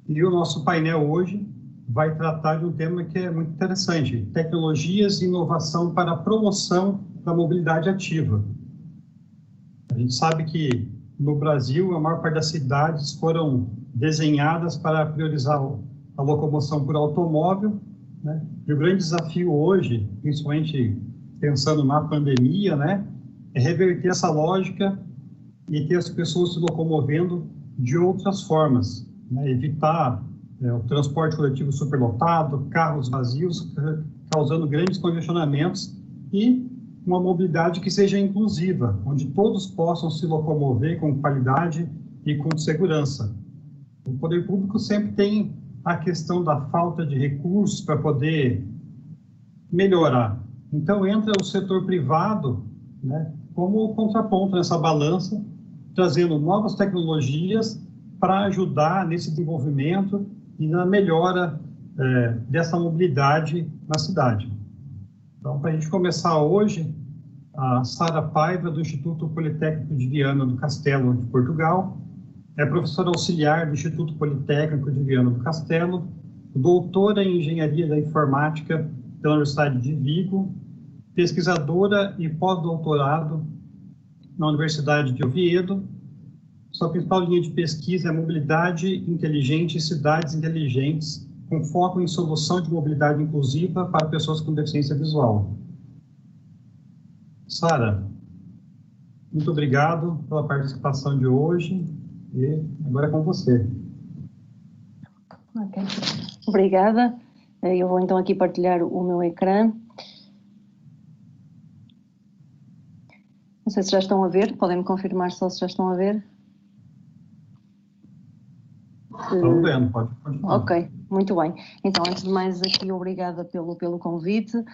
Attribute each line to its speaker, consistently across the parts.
Speaker 1: E o nosso painel hoje vai tratar de um tema que é muito interessante: tecnologias e inovação para a promoção da mobilidade ativa. A gente sabe que no Brasil a maior parte das cidades foram desenhadas para priorizar a locomoção por automóvel, né? E o grande desafio hoje, principalmente pensando na pandemia, né, é reverter essa lógica e ter as pessoas se locomovendo de outras formas, né? Evitar o transporte coletivo superlotado, carros vazios, causando grandes congestionamentos, e uma mobilidade que seja inclusiva, onde todos possam se locomover com qualidade e com segurança. O poder público sempre tem a questão da falta de recursos para poder melhorar. Então entra o setor privado, né, como contraponto nessa balança, trazendo novas tecnologias para ajudar nesse desenvolvimento e na melhora dessa mobilidade na cidade. Então, para a gente começar hoje, a Sara Paiva, do Instituto Politécnico de Viana do Castelo, de Portugal, é professora auxiliar do Instituto Politécnico de Viana do Castelo, doutora em Engenharia da Informática pela Universidade de Vigo, pesquisadora e pós-doutorado na Universidade de Oviedo. Sua principal linha de pesquisa é mobilidade inteligente e cidades inteligentes, com foco em solução de mobilidade inclusiva para pessoas com deficiência visual. Sara, muito obrigado pela participação de hoje e agora é com você.
Speaker 2: Ok, obrigada. Eu vou então aqui partilhar o meu ecrã. Não sei se já estão a ver, podem me confirmar só se já estão a ver.
Speaker 1: Estamos vendo, pode continuar.
Speaker 2: Ok, muito bem. Então, antes de mais, aqui obrigada pelo convite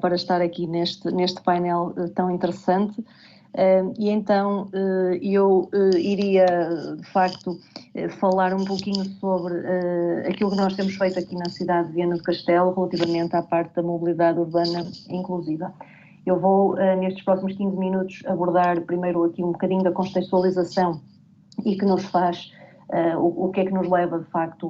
Speaker 2: para estar aqui neste painel tão interessante. E então eu iria, de facto, falar um pouquinho sobre aquilo que nós temos feito aqui na cidade de Viana do Castelo relativamente à parte da mobilidade urbana inclusiva. Eu vou, nestes próximos 15 minutos, abordar primeiro aqui um bocadinho da contextualização e que nos faz, o que é que nos leva, de facto,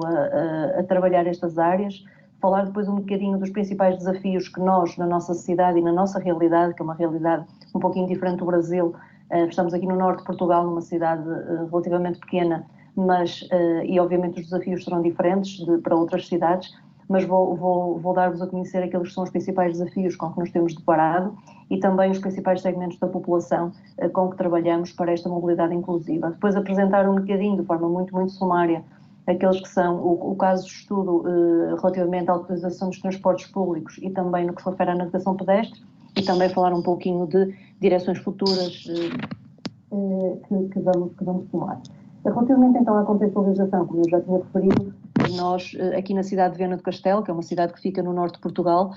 Speaker 2: a trabalhar estas áreas, falar depois um bocadinho dos principais desafios que nós, na nossa cidade e na nossa realidade, que é uma realidade um pouquinho diferente do Brasil, estamos aqui no norte de Portugal, numa cidade relativamente pequena, mas, e obviamente os desafios serão diferentes para outras cidades, mas vou dar-vos a conhecer aqueles que são os principais desafios com que nos temos deparado e também os principais segmentos da população com que trabalhamos para esta mobilidade inclusiva. Depois apresentar um bocadinho, de forma muito sumária, aqueles que são o caso de estudo relativamente à utilização dos transportes públicos e também no que se refere à navegação pedestre, e também falar um pouquinho de direções futuras que vamos tomar. Relativamente então à contextualização, como eu já tinha referido, nós aqui na cidade de Viana do Castelo, que é uma cidade que fica no norte de Portugal,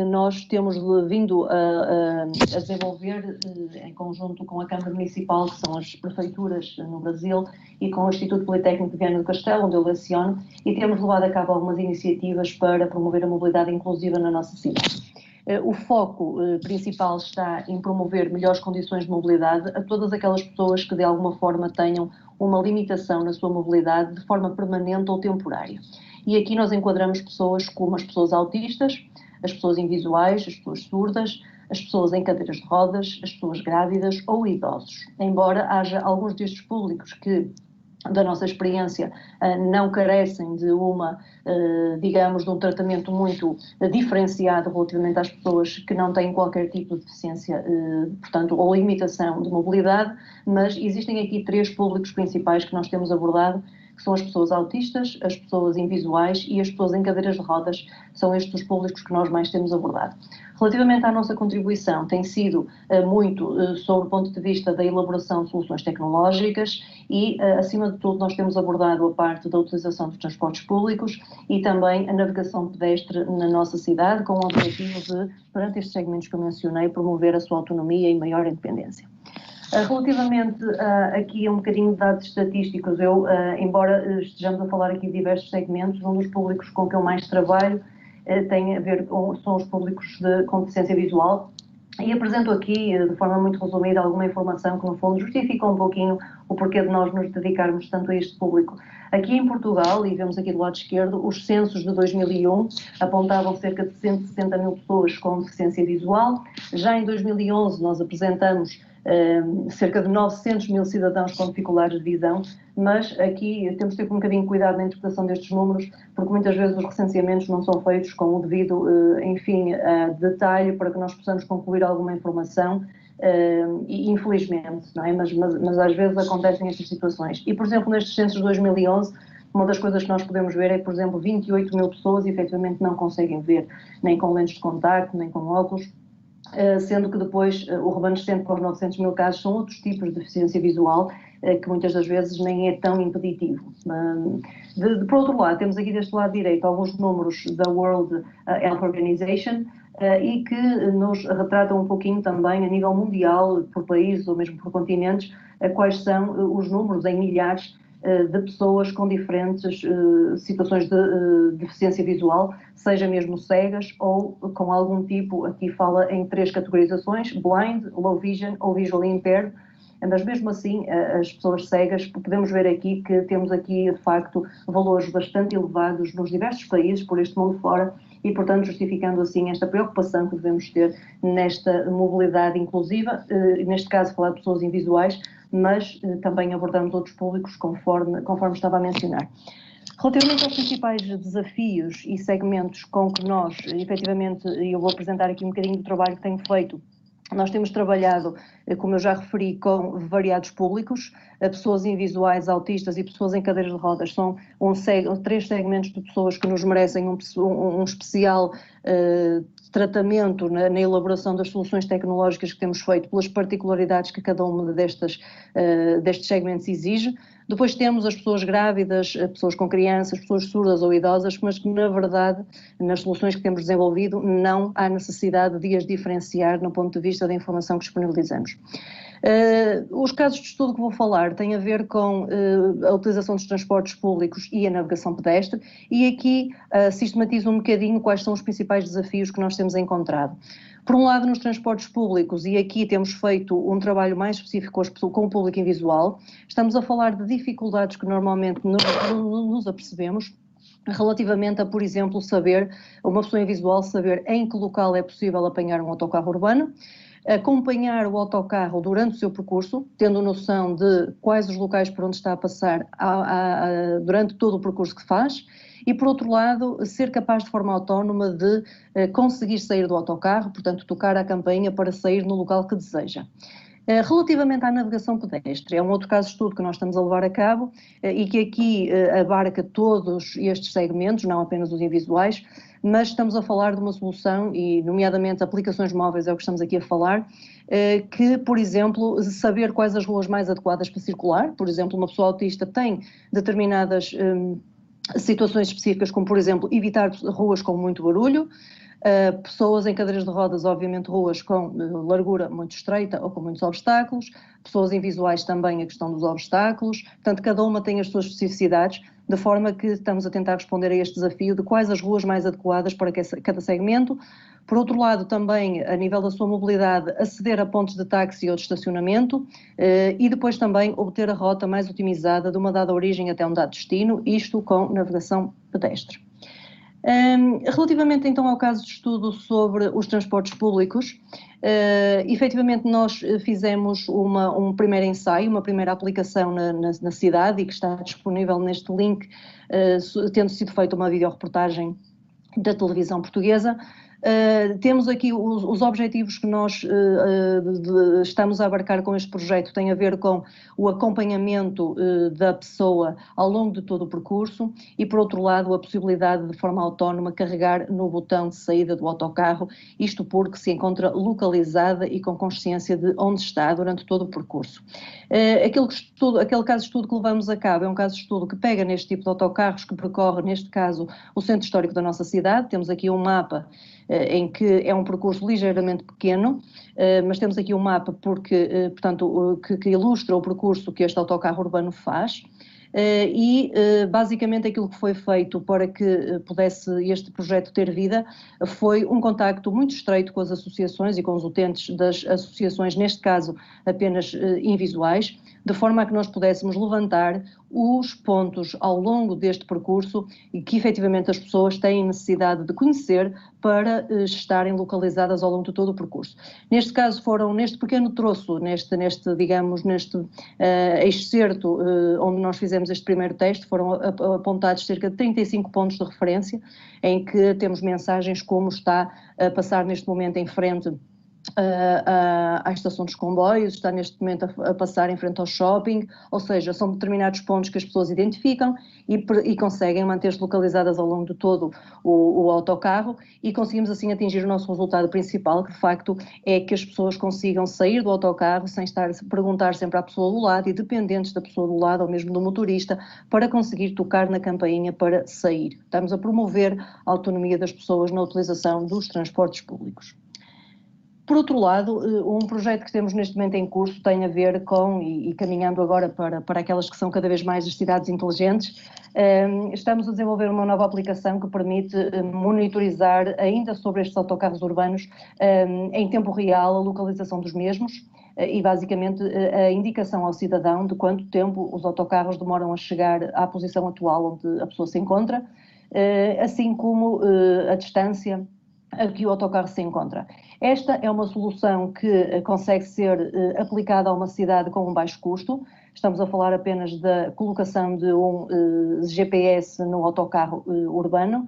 Speaker 2: nós temos vindo a desenvolver, em conjunto com a Câmara Municipal, que são as prefeituras no Brasil, e com o Instituto Politécnico de Viana do Castelo, onde eu leciono, e temos levado a cabo algumas iniciativas para promover a mobilidade inclusiva na nossa cidade. O foco principal está em promover melhores condições de mobilidade a todas aquelas pessoas que de alguma forma tenham uma limitação na sua mobilidade de forma permanente ou temporária. E aqui nós enquadramos pessoas como as pessoas autistas, as pessoas invisuais, as pessoas surdas, as pessoas em cadeiras de rodas, as pessoas grávidas ou idosos. Embora haja alguns destes públicos que, da nossa experiência, não carecem de digamos, de um tratamento muito diferenciado relativamente às pessoas que não têm qualquer tipo de deficiência, portanto, ou limitação de mobilidade, mas existem aqui três públicos principais que nós temos abordado, que são as pessoas autistas, as pessoas invisuais e as pessoas em cadeiras de rodas. São estes os públicos que nós mais temos abordado. Relativamente à nossa contribuição, tem sido muito sobre o ponto de vista da elaboração de soluções tecnológicas e, acima de tudo, nós temos abordado a parte da utilização dos transportes públicos e também a navegação pedestre na nossa cidade, com o objetivo de, perante estes segmentos que eu mencionei, promover a sua autonomia e maior independência. Relativamente aqui a um bocadinho de dados estatísticos, embora estejamos a falar aqui de diversos segmentos, um dos públicos com que eu mais trabalho tem a ver são os públicos com deficiência visual, E apresento aqui, de forma muito resumida, alguma informação que, no fundo, justifica um pouquinho o porquê de nós nos dedicarmos tanto a este público. Aqui em Portugal, e vemos aqui do lado esquerdo, os censos de 2001 apontavam cerca de 160 mil pessoas com deficiência visual. Já em 2011 nós apresentamos cerca de 900 mil cidadãos com dificuldades de visão, mas aqui temos de ter um bocadinho de cuidado na interpretação destes números, porque muitas vezes os recenseamentos não são feitos com o devido, detalhe para que nós possamos concluir alguma informação, e infelizmente, não é? Mas às vezes acontecem estas situações. E, por exemplo, nestes censos de 2011, uma das coisas que nós podemos ver é que, por exemplo, 28 mil pessoas efetivamente não conseguem ver, nem com lentes de contacto, nem com óculos, sendo que depois o remanescente para os 900 mil casos são outros tipos de deficiência visual, que muitas das vezes nem é tão impeditivo. Por outro lado, temos aqui deste lado direito alguns números da World Health Organization, e que nos retratam um pouquinho também a nível mundial, por países ou mesmo por continentes, quais são os números em milhares de pessoas com diferentes situações de deficiência visual, seja mesmo cegas ou com algum tipo, aqui fala em 3 categorizações: blind, low vision ou visually impaired. Mas mesmo assim, as pessoas cegas, podemos ver aqui que temos aqui, de facto, valores bastante elevados nos diversos países por este mundo fora e, portanto, justificando assim esta preocupação que devemos ter nesta mobilidade inclusiva, neste caso falar de pessoas invisuais, mas também abordamos outros públicos conforme estava a mencionar. Relativamente aos principais desafios e segmentos com que nós, efetivamente, eu vou apresentar aqui um bocadinho do trabalho que tenho feito. Nós temos trabalhado, como eu já referi, com variados públicos, pessoas invisuais, autistas e pessoas em cadeiras de rodas. São 3 segmentos de pessoas que nos merecem um especial tratamento na elaboração das soluções tecnológicas que temos feito, pelas particularidades que cada uma destes segmentos exige. Depois temos as pessoas grávidas, pessoas com crianças, pessoas surdas ou idosas, mas que, na verdade, nas soluções que temos desenvolvido, não há necessidade de as diferenciar no ponto de vista da informação que disponibilizamos. Os casos de estudo que vou falar têm a ver com a utilização dos transportes públicos e a navegação pedestre, e aqui sistematizo um bocadinho quais são os principais desafios que nós temos encontrado. Por um lado, nos transportes públicos, e aqui temos feito um trabalho mais específico com o público invisual, estamos a falar de dificuldades que normalmente nos apercebemos relativamente a, por exemplo, uma pessoa invisual saber em que local é possível apanhar um autocarro urbano, acompanhar o autocarro durante o seu percurso, tendo noção de quais os locais por onde está a passar durante todo o percurso que faz, e, por outro lado, ser capaz de forma autónoma de conseguir sair do autocarro, portanto, tocar a campainha para sair no local que deseja. Relativamente à navegação pedestre, é um outro caso de estudo que nós estamos a levar a cabo e que aqui abarca todos estes segmentos, não apenas os invisuais, mas estamos a falar de uma solução, e nomeadamente aplicações móveis é o que estamos aqui a falar, que, por exemplo, saber quais as ruas mais adequadas para circular. Por exemplo, uma pessoa autista tem determinadas situações específicas, como, por exemplo, evitar ruas com muito barulho. Pessoas em cadeiras de rodas, obviamente ruas com largura muito estreita ou com muitos obstáculos, pessoas invisuais também a questão dos obstáculos, portanto cada uma tem as suas especificidades, de forma que estamos a tentar responder a este desafio de quais as ruas mais adequadas para cada segmento. Por outro lado, também, a nível da sua mobilidade, aceder a pontos de táxi ou de estacionamento e depois também obter a rota mais otimizada de uma dada origem até um dado destino, isto com navegação pedestre. Relativamente então ao caso de estudo sobre os transportes públicos, efetivamente nós fizemos um primeiro ensaio, uma primeira aplicação na cidade, e que está disponível neste link, tendo sido feita uma videoreportagem da televisão portuguesa. Temos aqui os objetivos que nós estamos a abarcar com este projeto, têm a ver com o acompanhamento da pessoa ao longo de todo o percurso e, por outro lado, a possibilidade de forma autónoma carregar no botão de saída do autocarro, isto porque se encontra localizada e com consciência de onde está durante todo o percurso. Aquele caso de estudo que levamos a cabo é um caso de estudo que pega neste tipo de autocarros, que percorre, neste caso, o centro histórico da nossa cidade. Temos aqui um mapa em que é um percurso ligeiramente pequeno, mas temos aqui um mapa porque, portanto, que ilustra o percurso que este autocarro urbano faz. Basicamente aquilo que foi feito para que pudesse este projeto ter vida foi um contacto muito estreito com as associações e com os utentes das associações, neste caso apenas invisuais, de forma a que nós pudéssemos levantar os pontos ao longo deste percurso e que efetivamente as pessoas têm necessidade de conhecer para estarem localizadas ao longo de todo o percurso. Neste caso foram, neste pequeno troço, neste excerto onde nós fizemos este primeiro teste, foram apontados cerca de 35 pontos de referência, em que temos mensagens como está a passar neste momento em frente à estação dos comboios, está neste momento a passar em frente ao shopping, ou seja, são determinados pontos que as pessoas identificam e conseguem manter-se localizadas ao longo de todo o autocarro, e conseguimos assim atingir o nosso resultado principal, que de facto é que as pessoas consigam sair do autocarro sem estar a perguntar sempre à pessoa do lado e dependentes da pessoa do lado ou mesmo do motorista para conseguir tocar na campainha para sair. Estamos a promover a autonomia das pessoas na utilização dos transportes públicos. Por outro lado, um projeto que temos neste momento em curso tem a ver com, e caminhando agora para aquelas que são cada vez mais as cidades inteligentes, estamos a desenvolver uma nova aplicação que permite monitorizar ainda sobre estes autocarros urbanos em tempo real a localização dos mesmos e basicamente a indicação ao cidadão de quanto tempo os autocarros demoram a chegar à posição atual onde a pessoa se encontra, assim como a distância a que o autocarro se encontra. Esta é uma solução que consegue ser aplicada a uma cidade com um baixo custo. Estamos a falar apenas da colocação de um GPS no autocarro urbano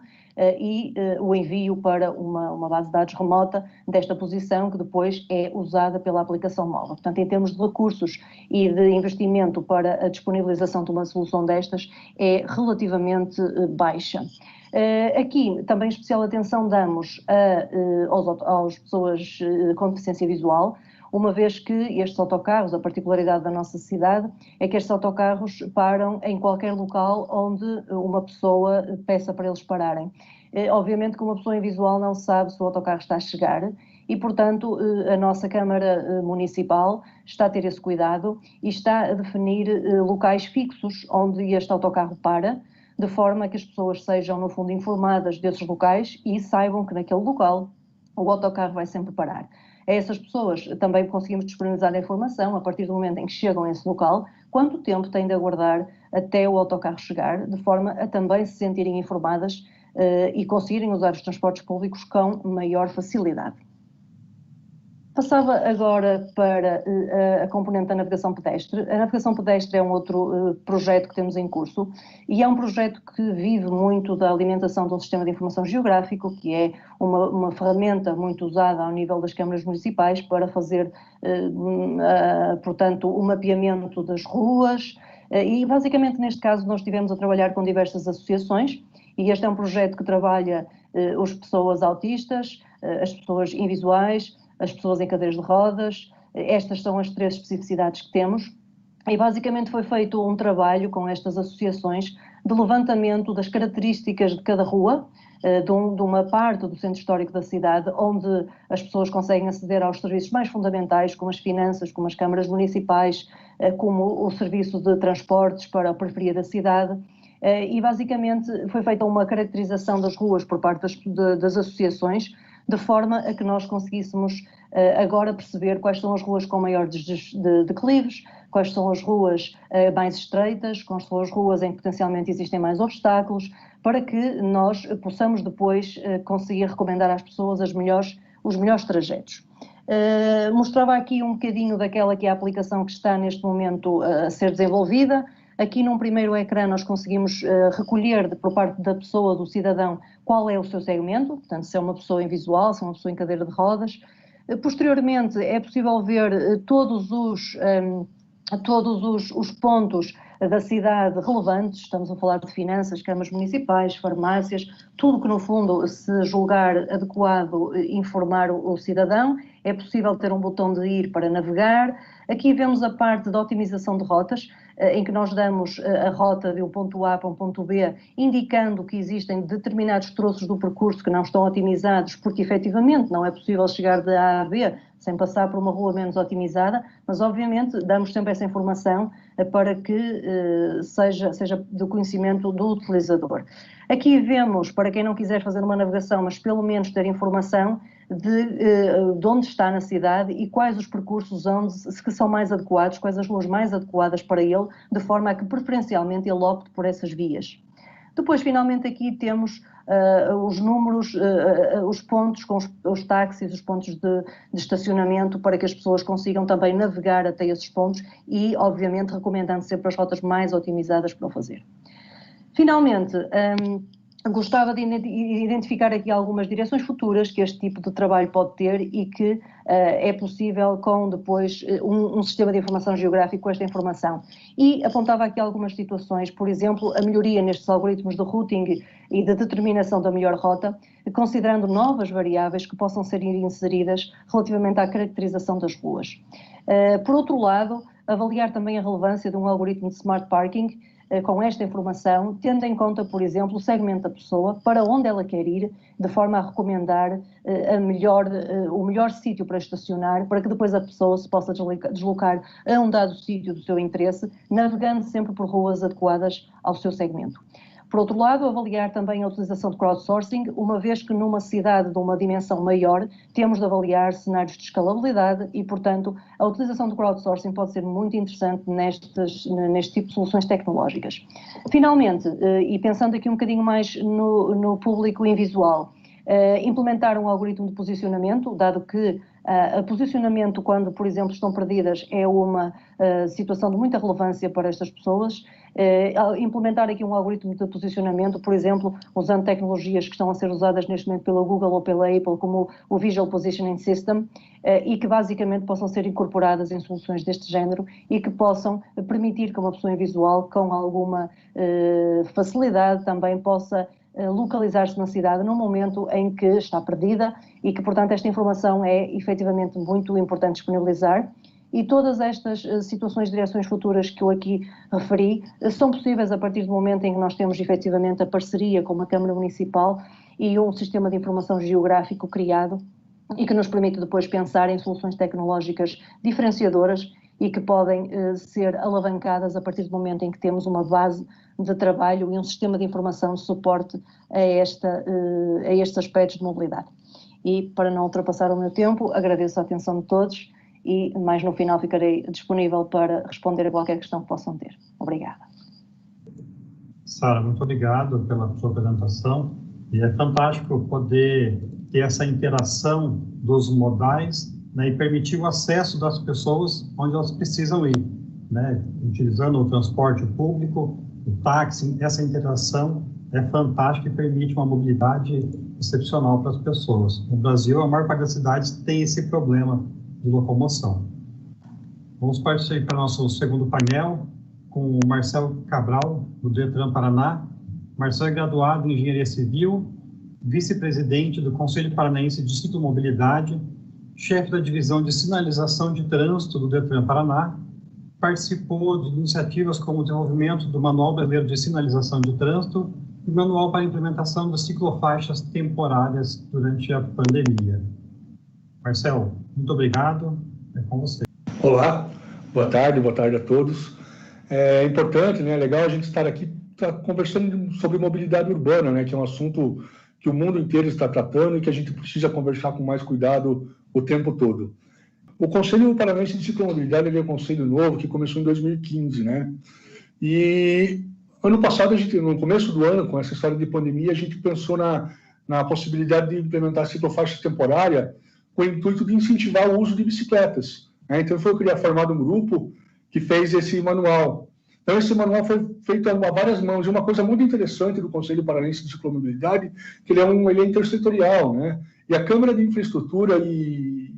Speaker 2: e o envio para uma base de dados remota desta posição, que depois é usada pela aplicação móvel. Portanto, em termos de recursos e de investimento para a disponibilização de uma solução destas, é relativamente baixa. Aqui também especial atenção damos às pessoas com deficiência visual, uma vez que estes autocarros, a particularidade da nossa cidade é que estes autocarros param em qualquer local onde uma pessoa peça para eles pararem. Obviamente que uma pessoa invisual não sabe se o autocarro está a chegar e, portanto, a nossa Câmara Municipal está a ter esse cuidado e está a definir locais fixos onde este autocarro para, de forma que as pessoas sejam, no fundo, informadas desses locais e saibam que naquele local o autocarro vai sempre parar. A essas pessoas também conseguimos disponibilizar a informação, a partir do momento em que chegam a esse local, quanto tempo têm de aguardar até o autocarro chegar, de forma a também se sentirem informadas e conseguirem usar os transportes públicos com maior facilidade. Passava agora para a componente da navegação pedestre. A navegação pedestre é um outro projeto que temos em curso e é um projeto que vive muito da alimentação de um sistema de informação geográfico, que é uma ferramenta muito usada ao nível das câmaras municipais para fazer, portanto, o mapeamento das ruas e basicamente neste caso nós estivemos a trabalhar com diversas associações e este é um projeto que trabalha as pessoas autistas, as pessoas invisuais, as pessoas em cadeiras de rodas. Estas são as 3 especificidades que temos e basicamente foi feito um trabalho com estas associações de levantamento das características de cada rua, de uma parte do centro histórico da cidade, onde as pessoas conseguem aceder aos serviços mais fundamentais, como as finanças, como as câmaras municipais, como o serviço de transportes para a periferia da cidade. E basicamente foi feita uma caracterização das ruas por parte das associações, de forma a que nós conseguíssemos agora perceber quais são as ruas com maiores declives, quais são as ruas mais estreitas, quais são as ruas em que potencialmente existem mais obstáculos, para que nós possamos depois conseguir recomendar às pessoas os melhores trajetos. Mostrava aqui um bocadinho daquela que é a aplicação que está neste momento a ser desenvolvida. Aqui num primeiro ecrã nós conseguimos recolher por parte da pessoa, do cidadão, qual é o seu segmento, portanto se é uma pessoa invisual, se é uma pessoa em cadeira de rodas. Posteriormente é possível ver todos os pontos da cidade relevantes, estamos a falar de finanças, câmaras municipais, farmácias, tudo que no fundo se julgar adequado informar o cidadão. É possível ter um botão de ir para navegar, Aqui vemos a parte da otimização de rotas, em que nós damos a rota de um ponto A para um ponto B, indicando que existem determinados troços do percurso que não estão otimizados, porque efetivamente não é possível chegar de A a B sem passar por uma rua menos otimizada, mas obviamente damos sempre essa informação para que seja do conhecimento do utilizador. Aqui vemos, para quem não quiser fazer uma navegação, mas pelo menos ter informação de onde está na cidade e quais os percursos que são mais adequados, quais as ruas mais adequadas para ele, de forma a que preferencialmente ele opte por essas vias. Depois, finalmente, aqui temos os números, os pontos com os táxis, os pontos de estacionamento, para que as pessoas consigam também navegar até esses pontos e, obviamente, recomendando sempre as rotas mais otimizadas para o fazer. Finalmente, gostava de identificar aqui algumas direções futuras que este tipo de trabalho pode ter e que é possível com depois um sistema de informação geográfico com esta informação. E apontava aqui algumas situações, por exemplo, a melhoria nestes algoritmos de routing e de determinação da melhor rota, considerando novas variáveis que possam ser inseridas relativamente à caracterização das ruas. Por outro lado, avaliar também a relevância de um algoritmo de smart parking, com esta informação, tendo em conta, por exemplo, o segmento da pessoa, para onde ela quer ir, de forma a recomendar o melhor sítio para estacionar, para que depois a pessoa se possa deslocar a um dado sítio do seu interesse, navegando sempre por ruas adequadas ao seu segmento. Por outro lado, avaliar também a utilização de crowdsourcing, uma vez que numa cidade de uma dimensão maior, temos de avaliar cenários de escalabilidade e, portanto, a utilização de crowdsourcing pode ser muito interessante neste tipo de soluções tecnológicas. Finalmente, e pensando aqui um bocadinho mais no público invisual, implementar um algoritmo de posicionamento, dado que a posicionamento, quando, por exemplo, estão perdidas, é uma situação de muita relevância para estas pessoas. Implementar aqui um algoritmo de posicionamento, por exemplo, usando tecnologias que estão a ser usadas neste momento pela Google ou pela Apple, como o Visual Positioning System, e que basicamente possam ser incorporadas em soluções deste género e que possam permitir que uma pessoa invisual, com alguma facilidade, também possa localizar-se na cidade no momento em que está perdida e que, portanto, esta informação é efetivamente muito importante disponibilizar. E todas estas situações de direções futuras que eu aqui referi são possíveis a partir do momento em que nós temos efetivamente a parceria com uma Câmara Municipal e um sistema de informação geográfico criado e que nos permite depois pensar em soluções tecnológicas diferenciadoras e que podem ser alavancadas a partir do momento em que temos uma base de trabalho e um sistema de informação de suporte a estes aspectos de mobilidade. E, para não ultrapassar o meu tempo, agradeço a atenção de todos e mais no final ficarei disponível para responder a qualquer questão que possam ter. Obrigada.
Speaker 1: Sara, muito obrigado pela sua apresentação. E é fantástico poder ter essa interação dos modais, né, e permitir o acesso das pessoas onde elas precisam ir, né, utilizando o transporte público, o táxi. Essa interação é fantástica e permite uma mobilidade excepcional para as pessoas. No Brasil, a maior parte das cidades tem esse problema de locomoção. Vamos partir para o nosso segundo painel com o Marcelo Cabral, do Detran Paraná. Marcelo é graduado em Engenharia Civil, vice-presidente do Conselho Paranaense de Ciclomobilidade, chefe da Divisão de Sinalização de Trânsito do Detran Paraná, participou de iniciativas como o desenvolvimento do Manual Brasileiro de Sinalização de Trânsito e Manual para a Implementação das Ciclofaixas Temporárias durante a pandemia. Marcelo, muito obrigado. É com você.
Speaker 3: Olá, boa tarde a todos. É importante, né? É legal a gente estar aqui conversando sobre mobilidade urbana, né? Que é um assunto que o mundo inteiro está tratando e que a gente precisa conversar com mais cuidado o tempo todo. O Conselho Paranaense de Ciclomobilidade é um conselho novo que começou em 2015, né? E ano passado, no começo do ano, com essa história de pandemia, a gente pensou na possibilidade de implementar a ciclofaixa temporária com o intuito de incentivar o uso de bicicletas, né? Então foi criar formado um grupo que fez esse manual. Então esse manual foi feito a várias mãos. E uma coisa muito interessante do Conselho Paranaense de Ciclomobilidade, que ele é intersetorial, né? E a Câmara de Infraestrutura e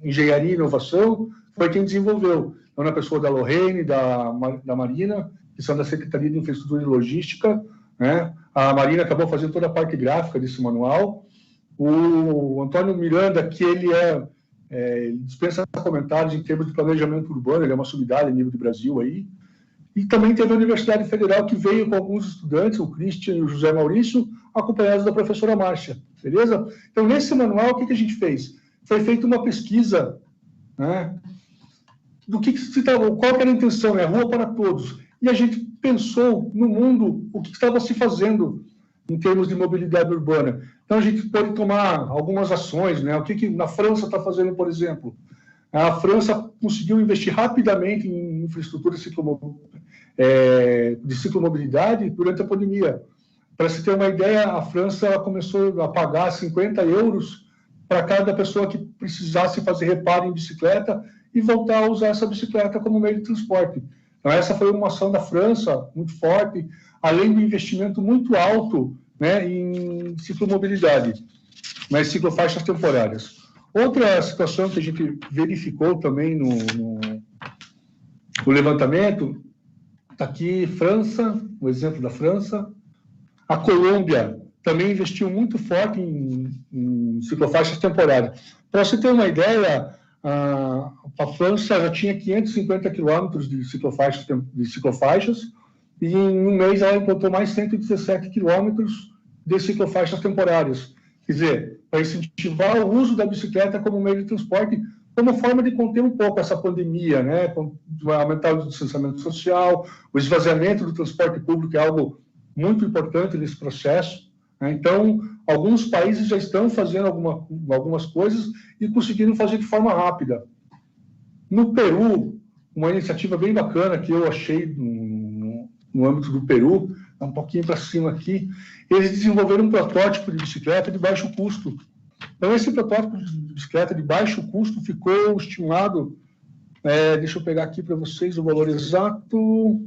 Speaker 3: Engenharia e Inovação foi quem desenvolveu. Então, na pessoa da Lorraine, da Marina, que são da Secretaria de Infraestrutura e Logística, né? A Marina acabou fazendo toda a parte gráfica desse manual. O Antônio Miranda, que ele é ele dispensa comentários em termos de planejamento urbano, ele é uma sumidade a nível de Brasil aí. E também teve a Universidade Federal, que veio com alguns estudantes, o Christian e o José Maurício, acompanhados da professora Márcia, beleza? Então, nesse manual, o que a gente fez? Foi feita uma pesquisa, né, do que se tava, qual que era a intenção, é rua para todos. E a gente pensou no mundo o que estava se fazendo em termos de mobilidade urbana. Então, a gente pode tomar algumas ações, né? O que na França está fazendo, por exemplo? A França conseguiu investir rapidamente em infraestrutura de ciclomobilidade durante a pandemia. Para se ter uma ideia, a França começou a pagar 50 euros para cada pessoa que precisasse fazer reparo em bicicleta e voltar a usar essa bicicleta como meio de transporte. Então, essa foi uma ação da França muito forte, além do investimento muito alto, né, em ciclomobilidade, mas ciclofaixas temporárias. Outra situação que a gente verificou também no levantamento, está aqui França, o exemplo da França. A Colômbia também investiu muito forte em ciclofaixas temporárias. Para você ter uma ideia, a França já tinha 550 quilômetros de ciclofaixas e em um mês ela implantou mais 117 quilômetros de ciclofaixas temporárias. Quer dizer, para incentivar o uso da bicicleta como meio de transporte, como forma de conter um pouco essa pandemia, né? Aumentar o distanciamento social, o esvaziamento do transporte público é algo muito importante nesse processo, né? Então, alguns países já estão fazendo algumas coisas e conseguiram fazer de forma rápida. No Peru, uma iniciativa bem bacana que eu achei no âmbito do Peru, um pouquinho para cima aqui, eles desenvolveram um protótipo de bicicleta de baixo custo. Então, esse protótipo de bicicleta de baixo custo ficou estimado, deixa eu pegar aqui para vocês o valor exato.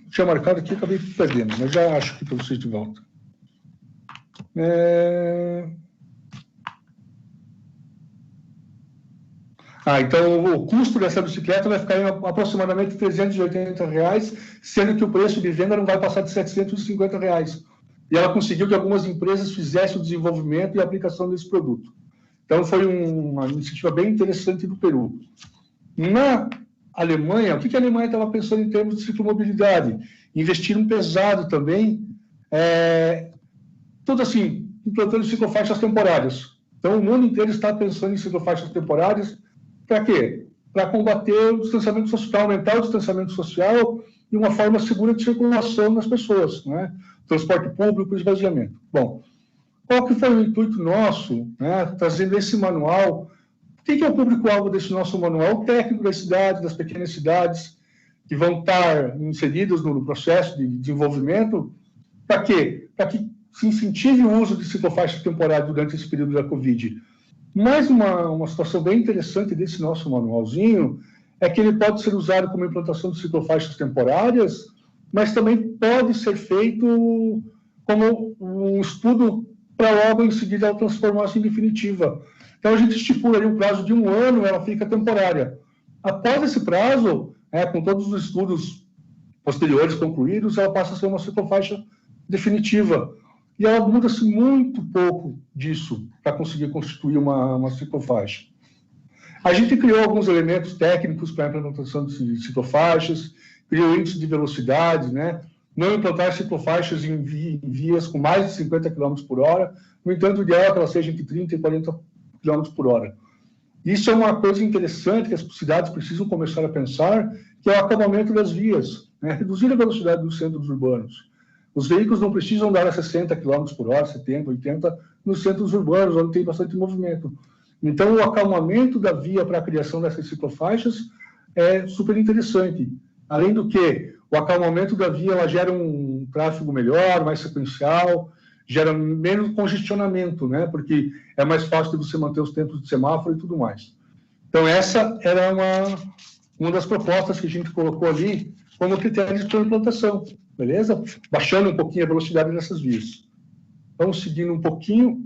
Speaker 3: Tinha marcado aqui, acabei perdendo, mas já acho aqui para vocês de volta. Então, o custo dessa bicicleta vai ficar em aproximadamente R$ 380, sendo que o preço de venda não vai passar de R$ 750. E ela conseguiu que algumas empresas fizessem o desenvolvimento e a aplicação desse produto. Então, foi uma iniciativa bem interessante do Peru. Na Alemanha, o que a Alemanha estava pensando em termos de ciclomobilidade? Investiram pesado também, tudo assim, implantando ciclofaixas temporárias. Então, o mundo inteiro está pensando em ciclofaixas temporárias. Para quê? Para combater o distanciamento social, aumentar o distanciamento social e uma forma segura de circulação das pessoas, né? Transporte público e esvaziamento. Bom, qual que foi o intuito nosso, né, trazendo esse manual? O que é o público-alvo desse nosso manual? O técnico das cidades, das pequenas cidades, que vão estar inseridos no processo de desenvolvimento. Para quê? Para que se incentive o uso de ciclofaixas temporárias durante esse período da Covid. Mas uma situação bem interessante desse nosso manualzinho é que ele pode ser usado como implantação de ciclofaixas temporárias, mas também pode ser feito como um estudo para logo em seguida ela transformar-se em definitiva. Então, a gente estipula ali um prazo de 1 ano, ela fica temporária. Após esse prazo, com todos os estudos posteriores concluídos, ela passa a ser uma ciclofaixa definitiva. E ela muda-se muito pouco disso para conseguir constituir uma ciclofaixa. A gente criou alguns elementos técnicos para a implantação de ciclofaixas, criou índice de velocidade, né? Não implantar ciclofaixas em vias com mais de 50 km por hora. No entanto, o ideal é que ela seja entre 30 e 40 km por hora. Isso é uma coisa interessante que as cidades precisam começar a pensar, que é o acabamento das vias, né? Reduzir a velocidade dos centros urbanos. Os veículos não precisam dar a 60 km por hora, 70, 80, nos centros urbanos, onde tem bastante movimento. Então, o acalmamento da via para a criação dessas ciclofaixas é super interessante. Além do que, o acalmamento da via ela gera um tráfego melhor, mais sequencial, gera menos congestionamento, né? Porque é mais fácil de você manter os tempos de semáforo e tudo mais. Então, essa era uma das propostas que a gente colocou ali como critério de implantação. Beleza? Baixando um pouquinho a velocidade dessas vias. Vamos seguindo um pouquinho.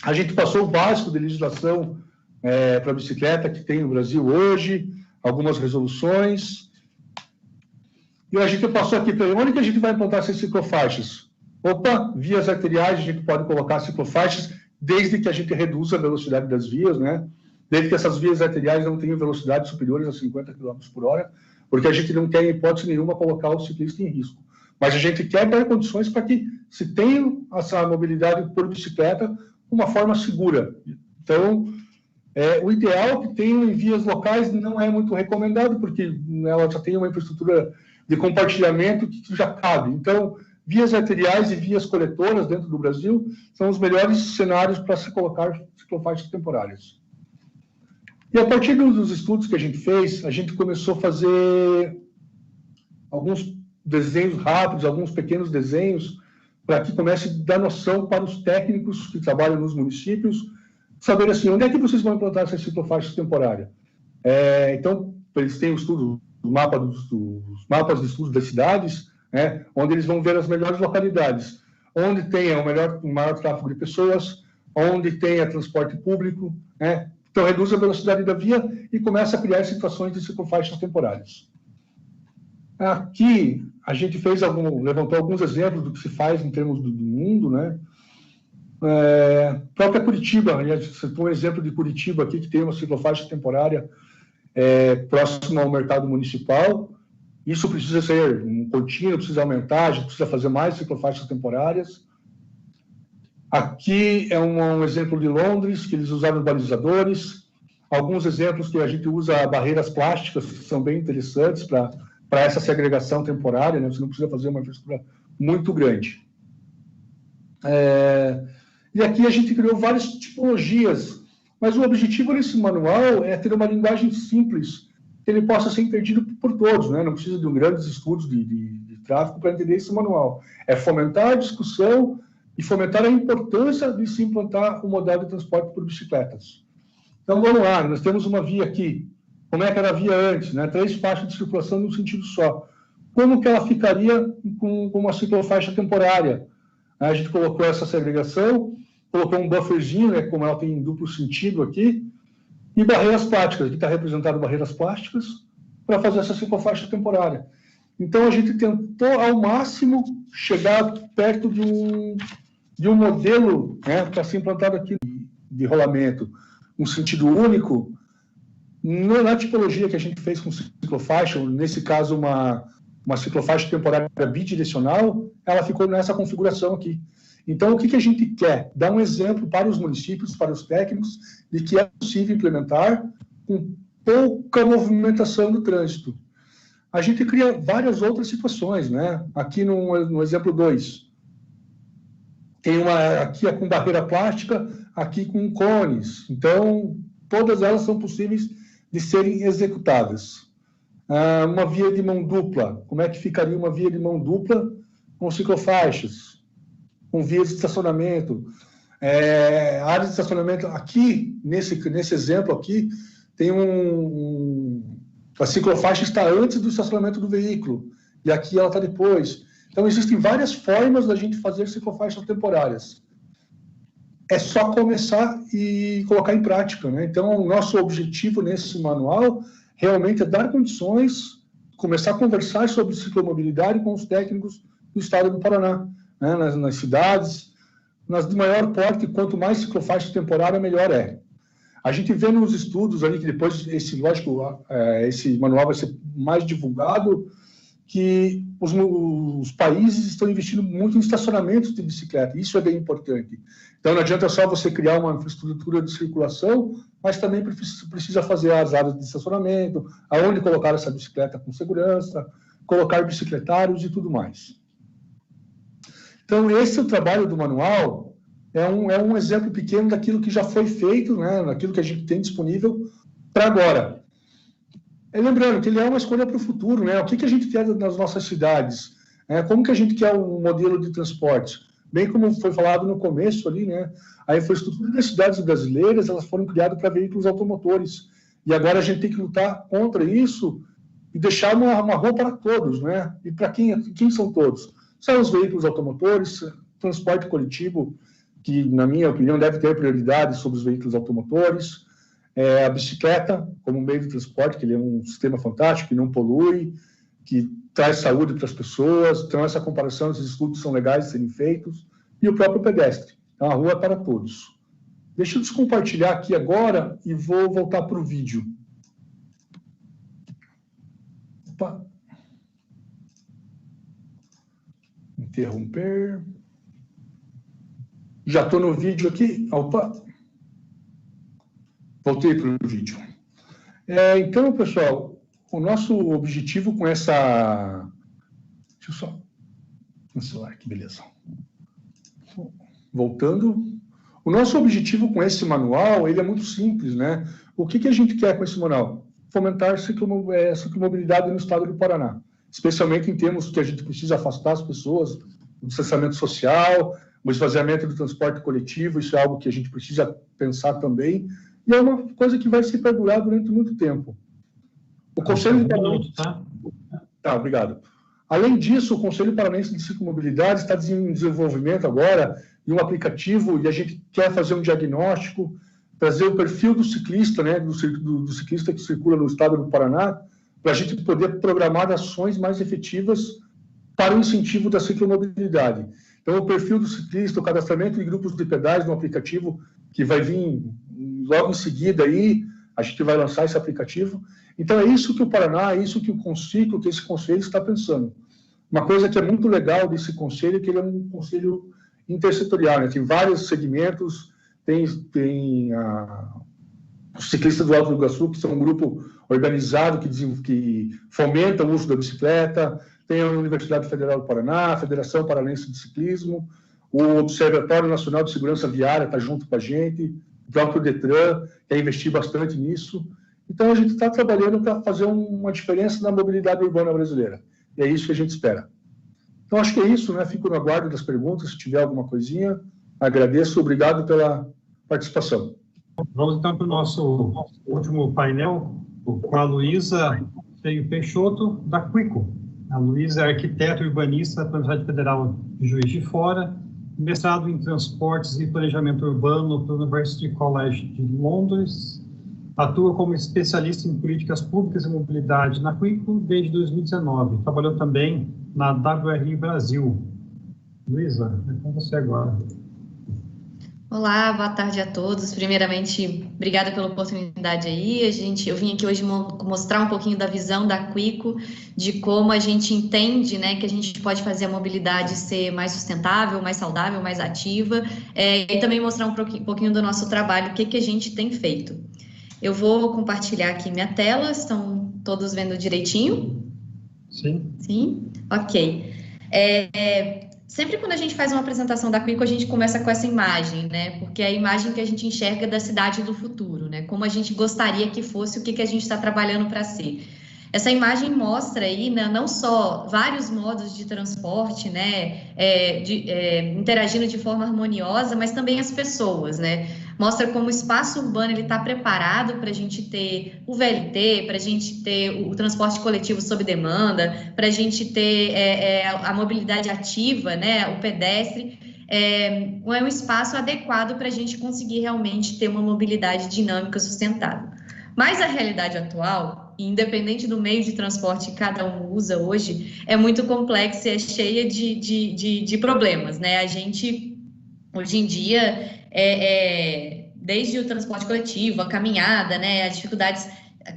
Speaker 3: A gente passou o básico de legislação para a bicicleta que tem no Brasil hoje, algumas resoluções. E a gente passou aqui para onde que a gente vai implantar essas ciclofaixas? Opa, vias arteriais, a gente pode colocar ciclofaixas, desde que a gente reduza a velocidade das vias, né? Desde que essas vias arteriais não tenham velocidades superiores a 50 km por hora, porque a gente não quer, em hipótese nenhuma, colocar o ciclista em risco. Mas a gente quer dar condições para que se tenha essa mobilidade por bicicleta de uma forma segura. Então, o ideal que tenham em vias locais não é muito recomendado, porque ela já tem uma infraestrutura de compartilhamento que já cabe. Então, vias arteriais e vias coletoras dentro do Brasil são os melhores cenários para se colocar ciclofaixas temporárias. E a partir dos estudos que a gente fez, a gente começou a fazer alguns desenhos rápidos, alguns pequenos desenhos, para que comece a dar noção para os técnicos que trabalham nos municípios, saber assim, onde é que vocês vão implantar essa ciclofaixa temporária. Então, eles têm o estudo, os mapas de estudo das cidades, né, onde eles vão ver as melhores localidades, onde tenha o maior tráfego de pessoas, onde tenha transporte público, né. Então, reduz a velocidade da via e começa a criar situações de ciclofaixas temporárias. Aqui, a gente levantou alguns exemplos do que se faz em termos do mundo, né? Própria Curitiba, aliás, citou um exemplo de Curitiba aqui, que tem uma ciclofaixa temporária próxima ao mercado municipal. Isso precisa ser um contínuo, precisa aumentar, a gente precisa fazer mais ciclofaixas temporárias. Aqui é um exemplo de Londres, que eles usaram balizadores. Alguns exemplos que a gente usa barreiras plásticas, que são bem interessantes para essa segregação temporária, né? Você não precisa fazer uma infraestrutura muito grande. E aqui a gente criou várias tipologias, mas o objetivo desse manual é ter uma linguagem simples, que ele possa ser entendido por todos, né? Não precisa de grandes estudos de tráfego para entender esse manual. É fomentar a discussão e fomentar a importância de se implantar o modelo de transporte por bicicletas. Então, vamos lá, nós temos uma via aqui. Como é que era a via antes, né? 3 faixas de circulação num sentido só. Como que ela ficaria com uma ciclofaixa temporária? A gente colocou essa segregação, colocou um bufferzinho, né, como ela tem em duplo sentido aqui, e barreiras plásticas. Aqui está representado barreiras plásticas para fazer essa ciclofaixa temporária. Então, a gente tentou, ao máximo, chegar perto de um modelo, né, para ser implantado aqui de rolamento, um sentido único. Na tipologia que a gente fez com ciclofaixa, nesse caso uma ciclofaixa temporária bidirecional, ela ficou nessa configuração aqui. Então, o que a gente quer? Dar um exemplo para os municípios, para os técnicos, de que é possível implementar com pouca movimentação do trânsito. A gente cria várias outras situações, né? Aqui no exemplo 2, tem aqui é com barreira plástica, aqui com cones. Então, todas elas são possíveis de serem executadas. Uma via de mão dupla. Como é que ficaria uma via de mão dupla com ciclofaixas, com vias de estacionamento? Áreas de estacionamento. Aqui, nesse exemplo aqui, tem a ciclofaixa está antes do estacionamento do veículo, e aqui ela está depois. Então, existem várias formas da gente fazer ciclofaixas temporárias. É só começar e colocar em prática, né? Então, o nosso objetivo nesse manual realmente é dar condições, começar a conversar sobre ciclomobilidade com os técnicos do estado do Paraná, né? Nas cidades, nas de maior porte, quanto mais ciclofaixa temporária, melhor é. A gente vê nos estudos ali, que depois, esse manual vai ser mais divulgado, que os países estão investindo muito em estacionamentos de bicicleta. Isso é bem importante. Então, não adianta só você criar uma infraestrutura de circulação, mas também precisa fazer as áreas de estacionamento, aonde colocar essa bicicleta com segurança, colocar bicicletários e tudo mais. Então, esse é o trabalho do manual. É um exemplo pequeno daquilo que já foi feito, né, daquilo que a gente tem disponível para agora. Lembrando que ele é uma escolha para o futuro, né? O que a gente quer nas nossas cidades? Como que a gente quer um modelo de transporte? Bem como foi falado no começo ali, né? A infraestrutura das cidades brasileiras, elas foram criadas para veículos automotores. E agora a gente tem que lutar contra isso e deixar uma rua para todos, né? E para quem são todos? São os veículos automotores, transporte coletivo, que, na minha opinião, deve ter prioridade sobre os veículos automotores, a bicicleta como meio de transporte, que ele é um sistema fantástico, que não polui, que traz saúde para as pessoas, então essa comparação, esses estudos são legais de serem feitos, e o próprio pedestre. Então, a rua é para todos. Deixa eu descompartilhar aqui agora e vou voltar para o vídeo. Opa. Interromper. Já estou no vídeo aqui. Opa. Voltei para o vídeo. Então, pessoal, o nosso objetivo com essa... Deixa eu só... No celular, que beleza. Voltando. O nosso objetivo com esse manual, ele é muito simples, né? O que a gente quer com esse manual? Fomentar a ciclomobilidade no estado do Paraná, especialmente em termos que a gente precisa afastar as pessoas do distanciamento social, o esvaziamento do transporte coletivo, isso é algo que a gente precisa pensar também, e é uma coisa que vai se perdurar durante muito tempo. O Conselho Paranaense... Tá, obrigado. Além disso, o Conselho Paranaense de Ciclomobilidade está em desenvolvimento agora de um aplicativo, e a gente quer fazer um diagnóstico, trazer o perfil do ciclista, né, do ciclista que circula no estado do Paraná, para a gente poder programar ações mais efetivas para o incentivo da ciclomobilidade. Então, o perfil do ciclista, o cadastramento de grupos de pedais no aplicativo, que vai vir logo em seguida aí, a gente vai lançar esse aplicativo. Então, é isso que o Paraná, é isso que o Conciclo, que esse conselho está pensando. Uma coisa que é muito legal desse conselho é que ele é um conselho intersetorial, né? Tem vários segmentos, tem os ciclistas do Alto do Iguaçu, que são um grupo organizado que fomenta o uso da bicicleta, tem a Universidade Federal do Paraná, a Federação Paranaense de Ciclismo, o Observatório Nacional de Segurança Viária está junto com a gente, o próprio Detran quer investir bastante nisso. Então, a gente está trabalhando para fazer uma diferença na mobilidade urbana brasileira. E é isso que a gente espera. Então, acho que é isso, né? Fico no aguardo das perguntas, se tiver alguma coisinha. Agradeço, obrigado pela participação.
Speaker 1: Vamos, então, para o nosso último painel, com a Luísa Peixoto, da Quico. A Luísa é arquiteta urbanista da Universidade Federal de Juiz de Fora, mestrado em Transportes e Planejamento Urbano pelo University College de Londres, atua como especialista em políticas públicas e mobilidade na Quico desde 2019. Trabalhou também na WRI Brasil. Luísa, é com você agora.
Speaker 4: Olá, boa tarde a todos. Primeiramente, obrigada pela oportunidade aí. Eu vim aqui hoje mostrar um pouquinho da visão da Quico, de como a gente entende, né, que a gente pode fazer a mobilidade ser mais sustentável, mais saudável, mais ativa, e também mostrar um pouquinho do nosso trabalho, o que a gente tem feito. Eu vou compartilhar aqui minha tela. Estão todos vendo direitinho?
Speaker 1: Sim.
Speaker 4: Sim? Ok. Sempre quando a gente faz uma apresentação da Quico, a gente começa com essa imagem, né? Porque é a imagem que a gente enxerga da cidade do futuro, né? Como a gente gostaria que fosse, o que a gente está trabalhando para ser. Essa imagem mostra aí, né, não só vários modos de transporte, né, interagindo de forma harmoniosa, mas também as pessoas, né? Mostra como o espaço urbano ele está preparado para a gente ter o VLT, para a gente ter o transporte coletivo sob demanda, para a gente ter a mobilidade ativa, né, o pedestre. É um espaço adequado para a gente conseguir realmente ter uma mobilidade dinâmica sustentável. Mas a realidade atual, independente do meio de transporte que cada um usa hoje, é muito complexa e é cheia de problemas, né? A gente, hoje em dia, desde o transporte coletivo, a caminhada, né, as dificuldades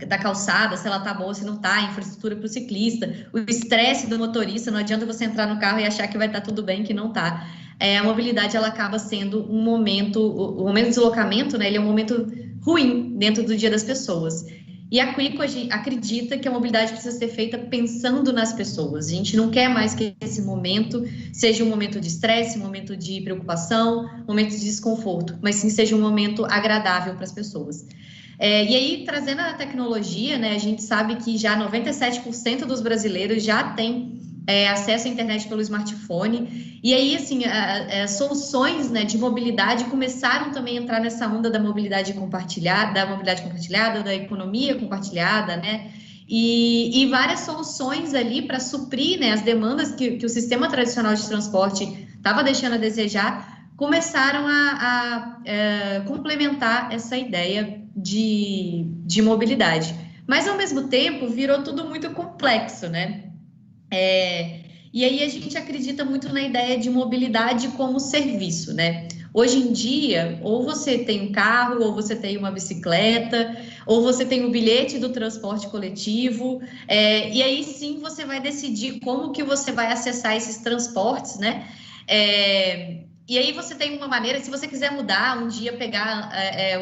Speaker 4: da calçada, se ela tá boa, se não tá, a infraestrutura para o ciclista, o estresse do motorista, não adianta você entrar no carro e achar que vai estar tudo bem, que não tá. A mobilidade, ela acaba sendo um momento, o momento de deslocamento, né, ele é um momento ruim dentro do dia das pessoas. E a Quico acredita que a mobilidade precisa ser feita pensando nas pessoas. A gente não quer mais que esse momento seja um momento de estresse, um momento de preocupação, um momento de desconforto, mas sim seja um momento agradável para as pessoas. E aí, trazendo a tecnologia, né, a gente sabe que já 97% dos brasileiros já têm acesso à internet pelo smartphone, e aí, assim, soluções, né, de mobilidade começaram também a entrar nessa onda da mobilidade compartilhada, da economia compartilhada, né, e várias soluções ali para suprir, né, as demandas que o sistema tradicional de transporte estava deixando a desejar, começaram a complementar essa ideia de mobilidade. Mas, ao mesmo tempo, virou tudo muito complexo, né? E aí a gente acredita muito na ideia de mobilidade como serviço, né? Hoje em dia, ou você tem um carro, ou você tem uma bicicleta, ou você tem o bilhete do transporte coletivo, e aí sim você vai decidir como que você vai acessar esses transportes, né? E aí você tem uma maneira, se você quiser mudar, um dia pegar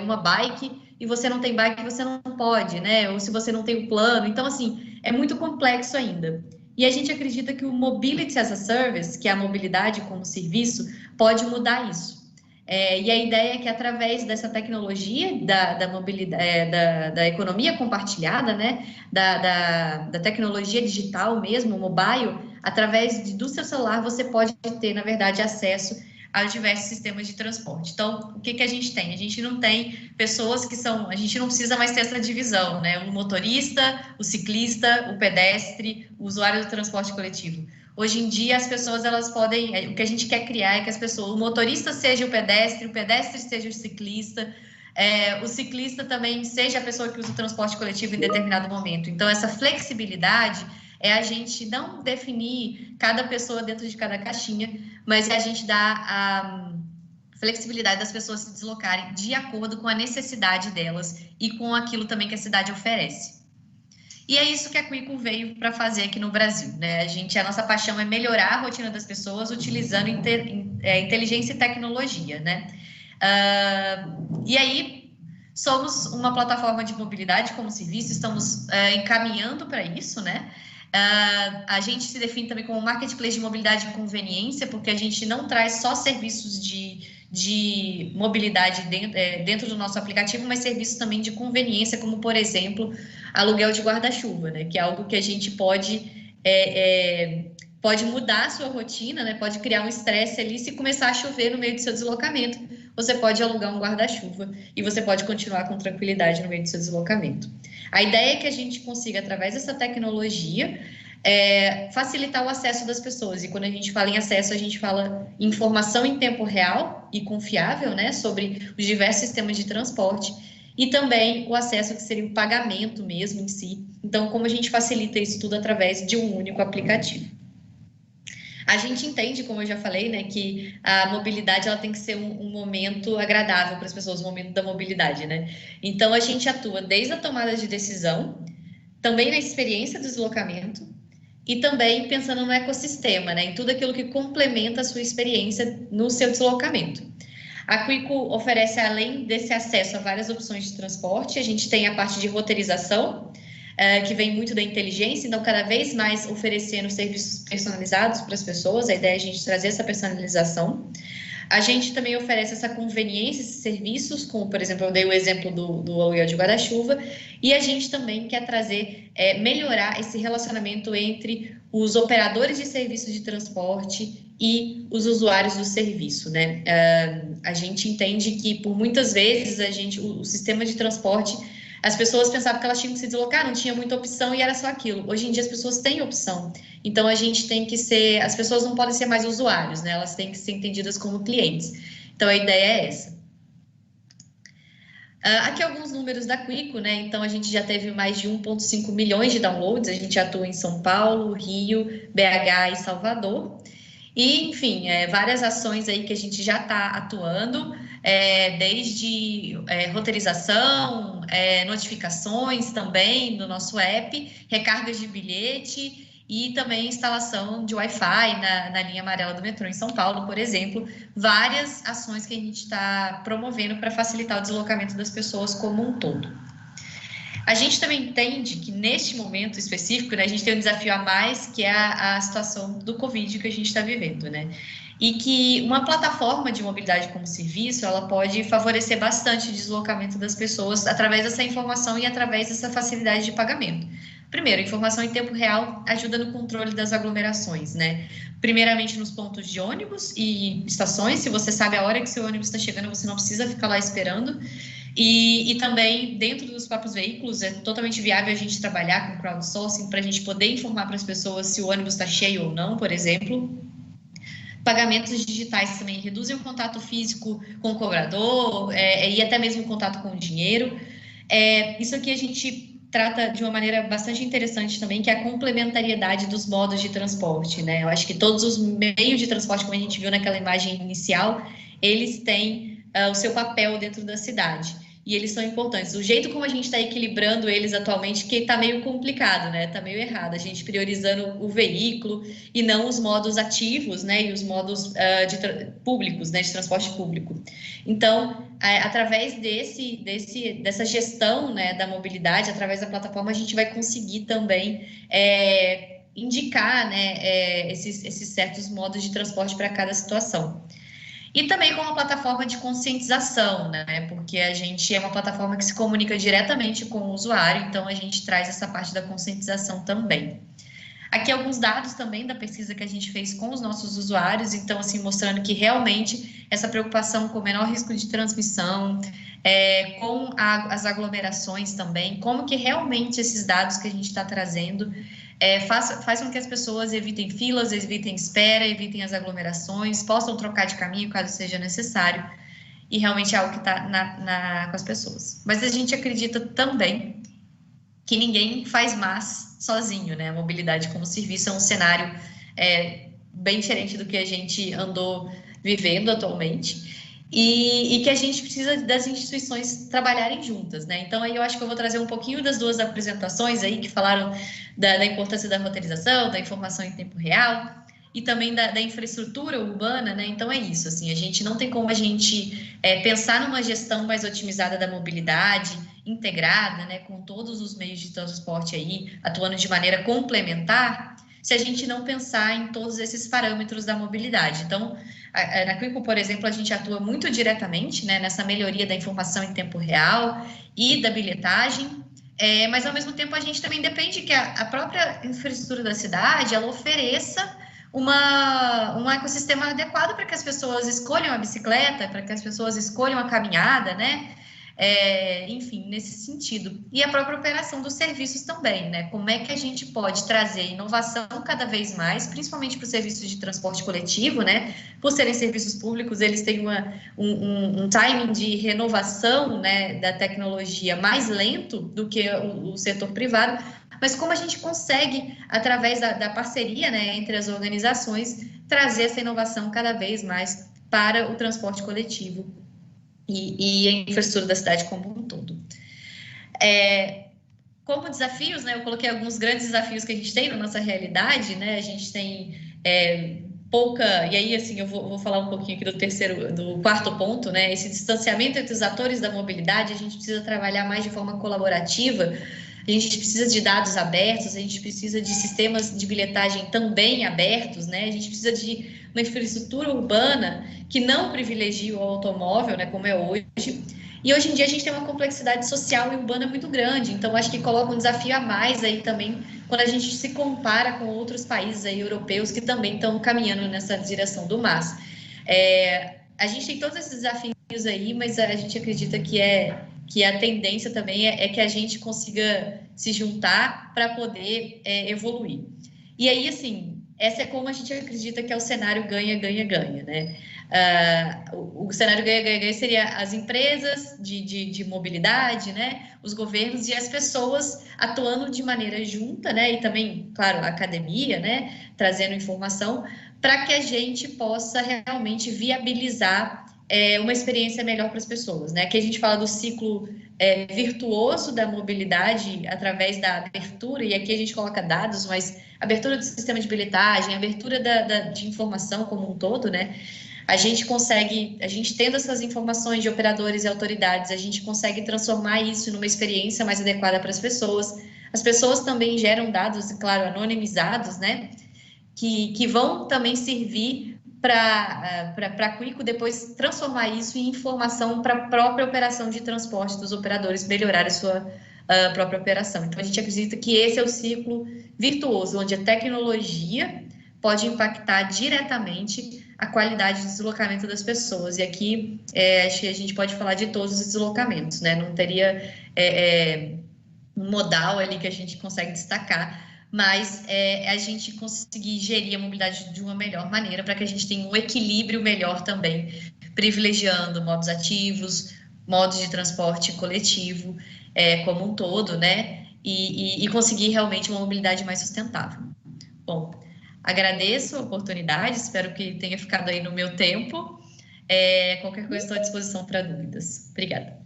Speaker 4: uma bike e você não tem bike, você não pode, né? Ou se você não tem o plano. Então, assim, é muito complexo ainda. E a gente acredita que o Mobility as a Service, que é a mobilidade como serviço, pode mudar isso. E a ideia é que através dessa tecnologia da mobilidade, da economia compartilhada, né, da tecnologia digital mesmo, mobile, através do seu celular você pode ter, na verdade, acesso a diversos sistemas de transporte. Então, o que a gente tem? A gente não tem pessoas que são... A gente não precisa mais ter essa divisão, né? O motorista, o ciclista, o pedestre, o usuário do transporte coletivo. Hoje em dia, as pessoas, elas podem... O que a gente quer criar é que as pessoas... O motorista seja o pedestre seja o ciclista também seja a pessoa que usa o transporte coletivo em determinado momento. Então, essa flexibilidade é a gente não definir cada pessoa dentro de cada caixinha, mas é a gente dar a flexibilidade das pessoas se deslocarem de acordo com a necessidade delas e com aquilo também que a cidade oferece. E é isso que a Quico veio para fazer aqui no Brasil, né? A nossa paixão é melhorar a rotina das pessoas utilizando inteligência e tecnologia, né? E aí, somos uma plataforma de mobilidade como serviço, estamos encaminhando para isso, né? A gente se define também como um marketplace de mobilidade e conveniência, porque a gente não traz só serviços de mobilidade dentro do nosso aplicativo, mas serviços também de conveniência, como, por exemplo, aluguel de guarda-chuva, né? Que é algo que a gente pode mudar a sua rotina, né? Pode criar um estresse ali. Se começar a chover no meio do seu deslocamento, você pode alugar um guarda-chuva e você pode continuar com tranquilidade no meio do seu deslocamento. A ideia é que a gente consiga, através dessa tecnologia, facilitar o acesso das pessoas. E quando a gente fala em acesso, a gente fala em informação em tempo real e confiável, né, sobre os diversos sistemas de transporte, e também o acesso que seria o pagamento mesmo em si. Então, como a gente facilita isso tudo através de um único aplicativo. A gente entende, como eu já falei, né, que a mobilidade ela tem que ser um momento agradável para as pessoas, o momento da mobilidade, né? Então, a gente atua desde a tomada de decisão, também na experiência do deslocamento e também pensando no ecossistema, né, em tudo aquilo que complementa a sua experiência no seu deslocamento. A Quico oferece, além desse acesso a várias opções de transporte, a gente tem a parte de roteirização, que vem muito da inteligência, então cada vez mais oferecendo serviços personalizados para as pessoas, a ideia é a gente trazer essa personalização. A gente também oferece essa conveniência, esses serviços, como, por exemplo, eu dei o exemplo do aluguel de guarda-chuva, e a gente também quer trazer, melhorar esse relacionamento entre os operadores de serviços de transporte e os usuários do serviço, né? A gente entende que, por muitas vezes, o sistema de transporte, as pessoas pensavam que elas tinham que se deslocar, não tinha muita opção e era só aquilo. Hoje em dia as pessoas têm opção, então a gente tem que ser, as pessoas não podem ser mais usuários, né? Elas têm que ser entendidas como clientes. Então a ideia é essa. Aqui alguns números da Quico, né? Então a gente já teve mais de 1,5 milhões de downloads, a gente atua em São Paulo, Rio, BH e Salvador. E, enfim, várias ações aí que a gente já está atuando, desde roteirização, notificações também no nosso app, recargas de bilhete e também instalação de Wi-Fi na linha amarela do metrô em São Paulo, por exemplo. Várias ações que a gente está promovendo para facilitar o deslocamento das pessoas como um todo. A gente também entende que, neste momento específico, né, a gente tem um desafio a mais, que é a situação do Covid que a gente está vivendo, né? E que uma plataforma de mobilidade como serviço, ela pode favorecer bastante o deslocamento das pessoas através dessa informação e através dessa facilidade de pagamento. Primeiro, informação em tempo real ajuda no controle das aglomerações, né? Primeiramente nos pontos de ônibus e estações, se você sabe a hora que seu ônibus está chegando, você não precisa ficar lá esperando. E também dentro dos próprios veículos é totalmente viável a gente trabalhar com crowdsourcing para a gente poder informar para as pessoas se o ônibus está cheio ou não, por exemplo. Pagamentos digitais também reduzem o contato físico com o cobrador e até mesmo o contato com o dinheiro. Isso aqui a gente trata de uma maneira bastante interessante também, que é a complementariedade dos modos de transporte, né? Eu acho que todos os meios de transporte, como a gente viu naquela imagem inicial, eles têm o seu papel dentro da cidade. E eles são importantes. O jeito como a gente está equilibrando eles atualmente, que está meio complicado, né? Está meio errado. A gente priorizando o veículo e não os modos ativos, né? E os modos públicos, né? De transporte público. Então, através dessa gestão, né? Da mobilidade, através da plataforma, a gente vai conseguir também indicar, né? Esses certos modos de transporte para cada situação. E também com uma plataforma de conscientização, né? Porque a gente é uma plataforma que se comunica diretamente com o usuário, então a gente traz essa parte da conscientização também. Aqui alguns dados também da pesquisa que a gente fez com os nossos usuários, então assim, mostrando que realmente essa preocupação com o menor risco de transmissão, com as aglomerações também, como que realmente esses dados que a gente está trazendo faz com que as pessoas evitem filas, evitem espera, evitem as aglomerações, possam trocar de caminho caso seja necessário, e realmente é algo que está com as pessoas. Mas a gente acredita também que ninguém faz mais sozinho, né? A mobilidade como serviço é um cenário bem diferente do que a gente andou vivendo atualmente, e que a gente precisa das instituições trabalharem juntas, né? Então, aí eu acho que eu vou trazer um pouquinho das duas apresentações aí, que falaram da importância da roteirização, da informação em tempo real, e também da infraestrutura urbana, né? Então, é isso, assim, a gente não tem como a gente pensar numa gestão mais otimizada da mobilidade, integrada, né? Com todos os meios de transporte aí, atuando de maneira complementar, se a gente não pensar em todos esses parâmetros da mobilidade. Então, na Quico, por exemplo, a gente atua muito diretamente, né, nessa melhoria da informação em tempo real e da bilhetagem, mas, ao mesmo tempo, a gente também depende que a própria infraestrutura da cidade, ela ofereça um ecossistema adequado para que as pessoas escolham a bicicleta, para que as pessoas escolham a caminhada, né? Enfim, nesse sentido. E a própria operação dos serviços também, né? Como é que a gente pode trazer inovação cada vez mais, principalmente para os serviços de transporte coletivo, né? Por serem serviços públicos, eles têm um timing de renovação, né, da tecnologia mais lento do que o setor privado, mas como a gente consegue, através da parceria, né, entre as organizações, trazer essa inovação cada vez mais para o transporte coletivo e a infraestrutura da cidade como um todo. Como desafios, né, eu coloquei alguns grandes desafios que a gente tem na nossa realidade, né, a gente tem pouca, e aí assim, eu vou falar um pouquinho aqui do quarto ponto, né, esse distanciamento entre os atores da mobilidade, a gente precisa trabalhar mais de forma colaborativa, a gente precisa de dados abertos, a gente precisa de sistemas de bilhetagem também abertos, né, a gente precisa de uma infraestrutura urbana que não privilegie o automóvel, né, como é hoje. E hoje em dia a gente tem uma complexidade social e urbana muito grande, então acho que coloca um desafio a mais aí também, quando a gente se compara com outros países aí europeus que também estão caminhando nessa direção do MaaS. A gente tem todos esses desafios aí, mas a gente acredita que a tendência também é que a gente consiga se juntar para poder evoluir. E aí, assim, essa é como a gente acredita que é o cenário ganha-ganha-ganha, né? O cenário ganha-ganha-ganha seria as empresas de mobilidade, né? Os governos e as pessoas atuando de maneira junta, né? E também, claro, a academia, né? Trazendo informação para que a gente possa realmente viabilizar uma experiência melhor para as pessoas, né? Aqui a gente fala do ciclo virtuoso da mobilidade através da abertura, e aqui a gente coloca dados, mas abertura do sistema de bilhetagem, abertura de informação como um todo, né? A gente tendo essas informações de operadores e autoridades, a gente consegue transformar isso numa experiência mais adequada para as pessoas. As pessoas também geram dados, claro, anonimizados, né? Que vão também servir para a Quico depois transformar isso em informação para a própria operação de transporte dos operadores, melhorar a sua própria operação. Então, a gente acredita que esse é o ciclo virtuoso, onde a tecnologia pode impactar diretamente a qualidade de deslocamento das pessoas. E aqui, acho que a gente pode falar de todos os deslocamentos, né? Não teria um modal ali que a gente consegue destacar, mas a gente conseguir gerir a mobilidade de uma melhor maneira para que a gente tenha um equilíbrio melhor também, privilegiando modos ativos, modos de transporte coletivo como um todo, né? e conseguir realmente uma mobilidade mais sustentável. Bom, agradeço a oportunidade, espero que tenha ficado aí no meu tempo. Qualquer coisa estou à disposição para dúvidas. Obrigada.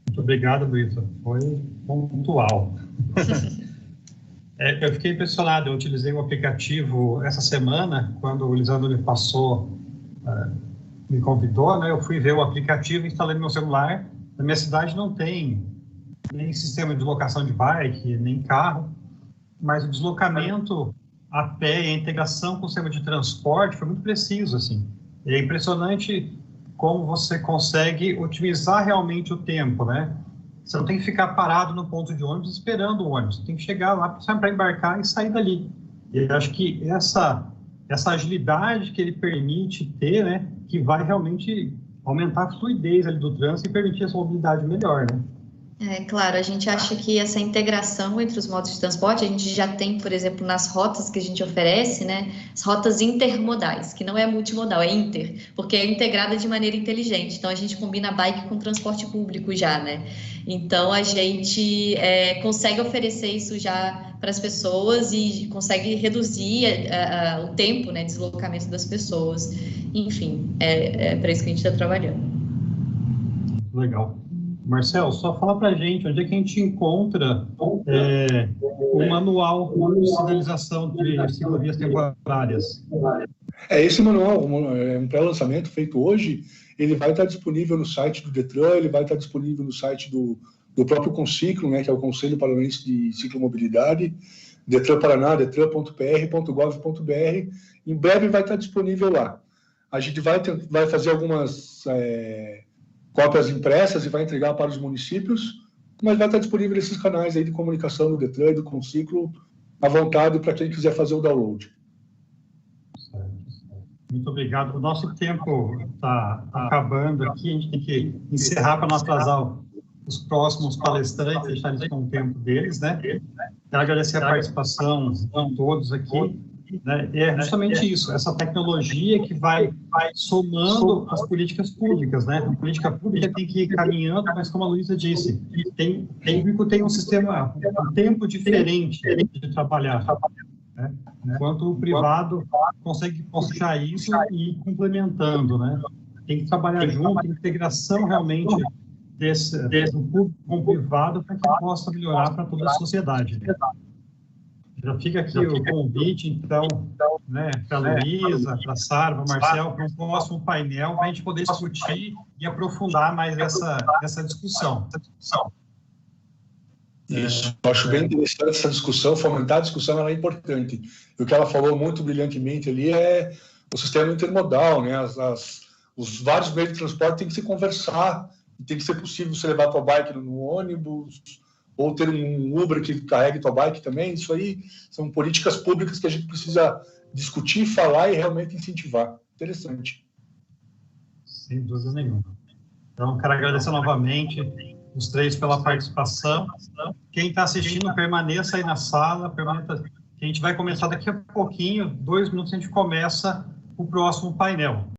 Speaker 1: Muito obrigado, Luísa. Foi pontual. Eu fiquei impressionado, eu utilizei o aplicativo essa semana, quando o Lisandro me passou, me convidou, né? Eu fui ver o aplicativo, instalei no meu celular. Na minha cidade não tem nem sistema de locação de bike, nem carro, mas o deslocamento a pé e a integração com o sistema de transporte foi muito preciso, assim. É impressionante como você consegue otimizar realmente o tempo, né? Você não tem que ficar parado no ponto de ônibus esperando o ônibus, você tem que chegar lá para embarcar e sair dali. E eu acho que essa agilidade que ele permite ter, né, que vai realmente aumentar a fluidez ali do trânsito e permitir essa mobilidade melhor, né?
Speaker 4: Claro, a gente acha que essa integração entre os modos de transporte, a gente já tem, por exemplo, nas rotas que a gente oferece, né, as rotas intermodais, que não é multimodal, é inter, porque é integrada de maneira inteligente. Então, a gente combina a bike com transporte público já, né? Então, a gente consegue oferecer isso já para as pessoas e consegue reduzir o tempo, né, de deslocamento das pessoas. Enfim, é para isso que a gente está trabalhando.
Speaker 1: Legal. Marcelo, só fala para a gente onde é que a gente encontra o manual de sinalização de ciclovias temporárias.
Speaker 3: Esse manual é um pré-lançamento feito hoje, ele vai estar disponível no site do Detran, ele vai estar disponível no site do próprio Conciclo, né, que é o Conselho Paranaense de Ciclomobilidade, Detran Paraná, detran.pr.gov.br. Em breve vai estar disponível lá. A gente vai fazer algumas cópias impressas e vai entregar para os municípios, mas vai estar disponível nesses canais aí de comunicação do Detran e do Conciclo à vontade para quem quiser fazer o download.
Speaker 1: Muito obrigado. O nosso tempo está acabando aqui, a gente tem que encerrar para não atrasar os próximos palestrantes, deixar eles com o tempo deles, né? Quero agradecer a participação de todos aqui. Né? É justamente isso, essa tecnologia que vai somando as políticas públicas, né? A política pública tem que ir caminhando, mas como a Luísa disse, o público tem um tempo diferente de trabalhar, né? Enquanto o privado consegue puxar isso e ir complementando, né? Tem que trabalhar junto, tem integração realmente do público com o privado para que possa melhorar para toda a sociedade. Já fica aqui o convite, então, né, para a Luísa, para a Sara, para o Marcelo, para um próximo painel, para a gente poder discutir e aprofundar mais essa discussão.
Speaker 3: Isso, eu acho bem interessante essa discussão, fomentar a discussão, ela é importante. E o que ela falou muito brilhantemente ali é o sistema intermodal, né? Os vários meios de transporte têm que se conversar, tem que ser possível você levar a tua bike no ônibus, ou ter um Uber que carregue tua bike também. Isso aí são políticas públicas que a gente precisa discutir, falar e realmente incentivar. Interessante.
Speaker 1: Sem dúvida nenhuma. Então, quero agradecer novamente os três pela participação. Quem está assistindo, permaneça aí na sala, que a gente vai começar daqui a pouquinho, 2 minutos, a gente começa o próximo painel.